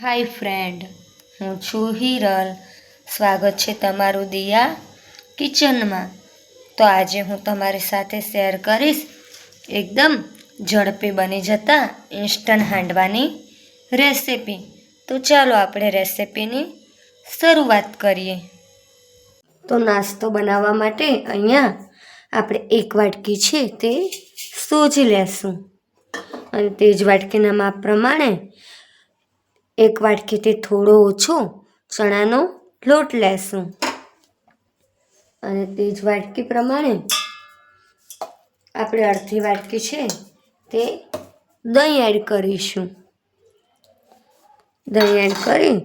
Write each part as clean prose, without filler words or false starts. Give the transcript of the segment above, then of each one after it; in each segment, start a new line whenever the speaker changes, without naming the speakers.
હાય friend, હું છું હિરલ. સ્વાગત છે તમારું દિયા કિચનમાં. તો આજે હું તમારી સાથે શેર કરીશ એકદમ ઝડપી બની જતા ઇન્સ્ટન્ટ હાંડવાની રેસિપી. તો ચાલો આપણે રેસિપીની શરૂઆત કરીએ. તો નાસ્તો બનાવવા માટે અહીંયા આપણે 1 વાટકી છે તે સોજી લેશું અને તે જ વાટકીના માપ પ્રમાણે 1 વાટકીથી થોડો ઓછો ચણાનો લોટ લેશું અને તે જ વાટકી પ્રમાણે આપણે અડધી વાટકી છે તે દહીં એડ કરીશું. દહીં એડ કરી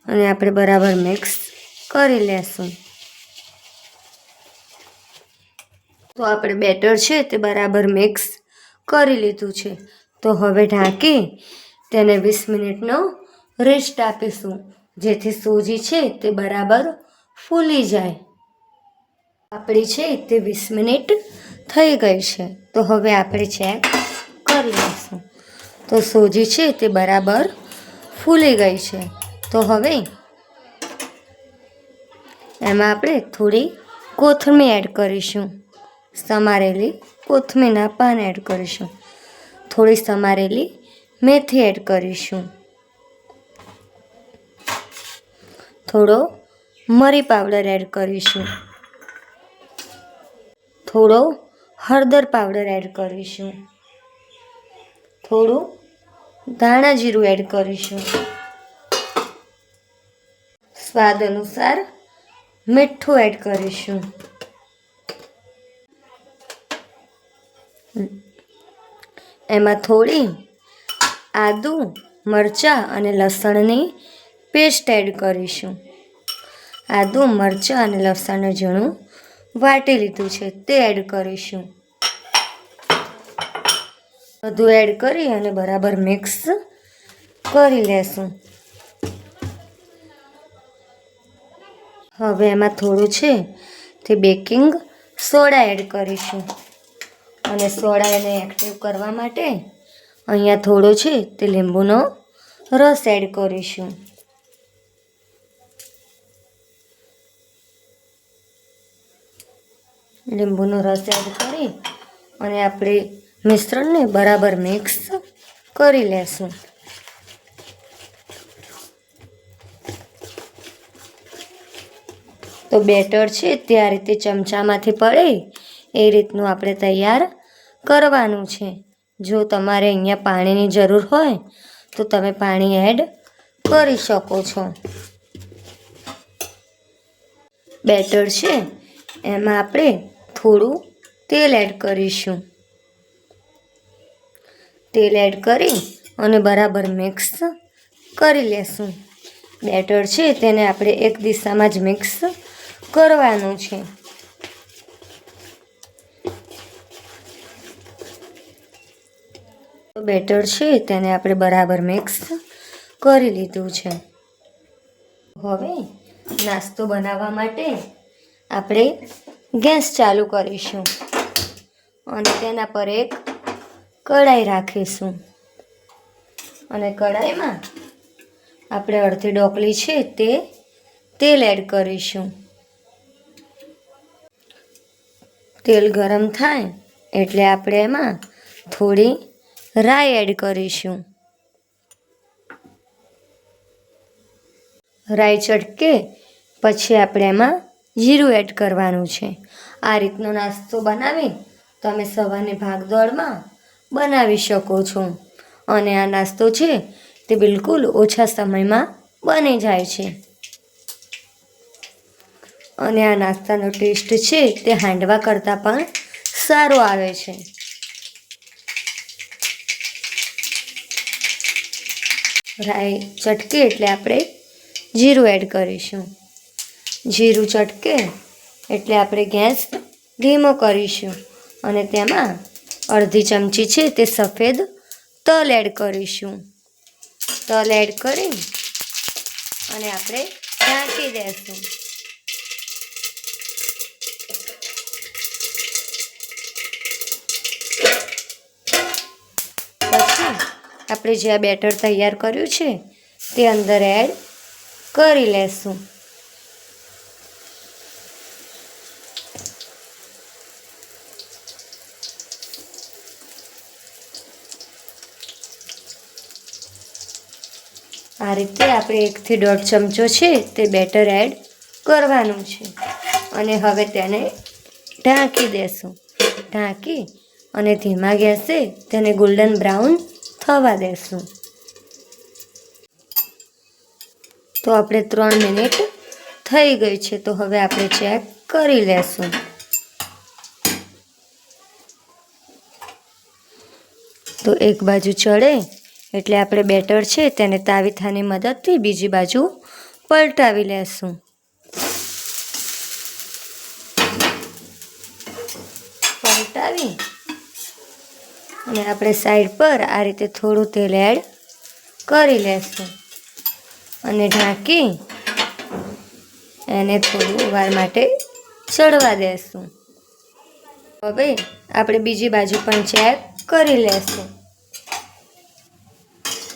અને આપણે બરાબર મિક્સ કરી લેશું. તો આપણે બેટર છે તે બરાબર મિક્સ કરી લીધું છે. તો હવે ઢાંકી તેને 20 મિનિટનો રેસ્ટ આપીશું, જેથી સોજી છે તે બરાબર ફૂલી જાય. આપણી છે તે 20 મિનિટ થઈ ગઈ છે. તો હવે આપણે ચેક કરી લઈશું. તો સોજી છે તે બરાબર ફૂલી ગઈ છે. તો હવે એમાં આપણે થોડી કોથમીર એડ કરીશું. સમારેલી કોથમીરના પાન એડ કરીશું. થોડી સમારેલી મેથી એડ કરીશું. થોડો મરી પાવડર એડ કરીશું. થોડો હળદર પાવડર એડ કરીશું. થોડું ધાણા જીરું એડ કરીશું. સ્વાદ અનુસાર મીઠું એડ કરીશું. એમાં થોડી આદુ, મરચાં અને લસણની પેસ્ટ એડ કરીશું. આદુ, મરચાં અને લસણને ઝીણું વાટી લીધું છે તે એડ કરીશું. બધું એડ કરી અને બરાબર મિક્સ કરી લેશું. હવે એમાં થોડું છે તે બેકિંગ સોડા એડ કરીશું અને સોડાને એક્ટિવ કરવા માટે અહીંયા થોડો છે તે લીંબુનો રસ એડ કરીશું. લીંબુનો રસ એડ કરી અને આપણે મિશ્રણને બરાબર મિક્સ કરી લેશું. તો બેટર છે તે આ રીતે ચમચામાંથી પડે એ રીતનું આપણે તૈયાર કરવાનું છે. જો તમારે અહીંયા પાણીની જરૂર હોય તો તમે પાણી એડ કરી શકો છો. બેટર છે એમાં આપણે થોડું તેલ એડ કરીશું. તેલ એડ કરી અને બરાબર મિક્સ કરી લેશું. બેટર છે તેને આપણે એક દિશામાં જ મિક્સ કરવાનું છે. બેટર છે તેને આપણે બરાબર મિક્સ કરી લીધું છે. હવે નાસ્તો બનાવવા માટે આપણે ગેસ ચાલુ કરીશું અને તેના પર એક કઢાઈ રાખીશું અને કઢાઈમાં આપણે અડધી ડોકલી છે તે તેલ એડ કરીશું. તેલ ગરમ થાય એટલે આપણે એમાં થોડી રાઈ એડ કરીશું. રાઈ ચટકે પછી આપણે એમાં જીરું એડ કરવાનું છે. આ રીતનો નાસ્તો બનાવી તમે સવારની ભાગદોડમાં બનાવી શકો છો અને આ નાસ્તો છે તે બિલકુલ ઓછા સમયમાં બની જાય છે અને આ નાસ્તાનો ટેસ્ટ છે તે હાંડવા કરતાં પણ સારો આવે છે. રાઈ ચટકે એટલે આપણે જીરું એડ કરીશું. જીરું ચટકે એટલે આપણે ગેસ ધીમો કરીશું અને તેમાં અડધી ચમચી છે તે સફેદ તલ એડ કરીશું. તલ એડ કરી અને આપણે ઢાંકી દઈશું. પછી આપણે જે આ બેટર તૈયાર કર્યું છે તે અંદર એડ કરી લેશું. આ રીતે આપણે 1 થી 1.5 ચમચો છે તે બેટર એડ કરવાનું છે અને હવે તેને ઢાંકી દેશું. ઢાંકી અને ધીમા ગેસે તેને ગોલ્ડન બ્રાઉન થવા દેશું. તો આપણે 3 મિનિટ થઈ ગઈ છે, તો હવે આપણે ચેક કરી લેશું. તો એક બાજુ ચડે એટલે આપણે બેટર છે તેને તાવીથાની મદદથી બીજી બાજુ પલટાવી લેશું. પલટાવી અને આપણે સાઈડ પર આ રીતે થોડું તેલ એડ કરી લેશું અને ઢાંકી એને થોડી વાર માટે ચડવા દેશું. હવે આપણે બીજી બાજુ પણ ચેક કરી લેશું.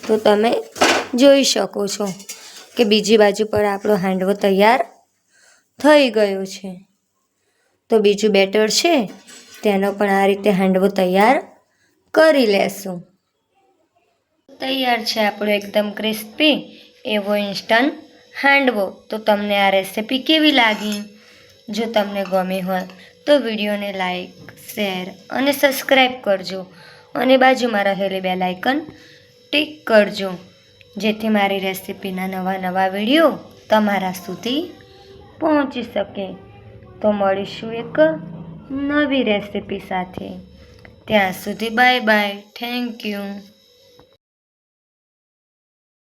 તો તમે જોઈ શકો છો કે બીજી બાજુ પર આપણો હાંડવો તૈયાર થઈ ગયો છે. તો બીજું બેટર છે તેનો પણ આ રીતે હાંડવો તૈયાર કરી લેશું. તૈયાર છે આપણો એકદમ ક્રિસ્પી એવો ઇન્સ્ટન્ટ હાંડવો. તો તમને આ રેસિપી કેવી લાગી? જો તમને ગમી હોય તો વિડીયોને લાઈક, શેર અને સબસ્ક્રાઈબ કરજો અને બાજુમાં રહેલી બેલ આઇકન ટિક કરજો, જેથી મારી રેસિપીના નવા વિડીયો તમારા સુધી પહોંચી શકે. તો મળીશું એક નવી રેસિપી સાથે. ત્યાં સુધી બાય બાય. Thank you.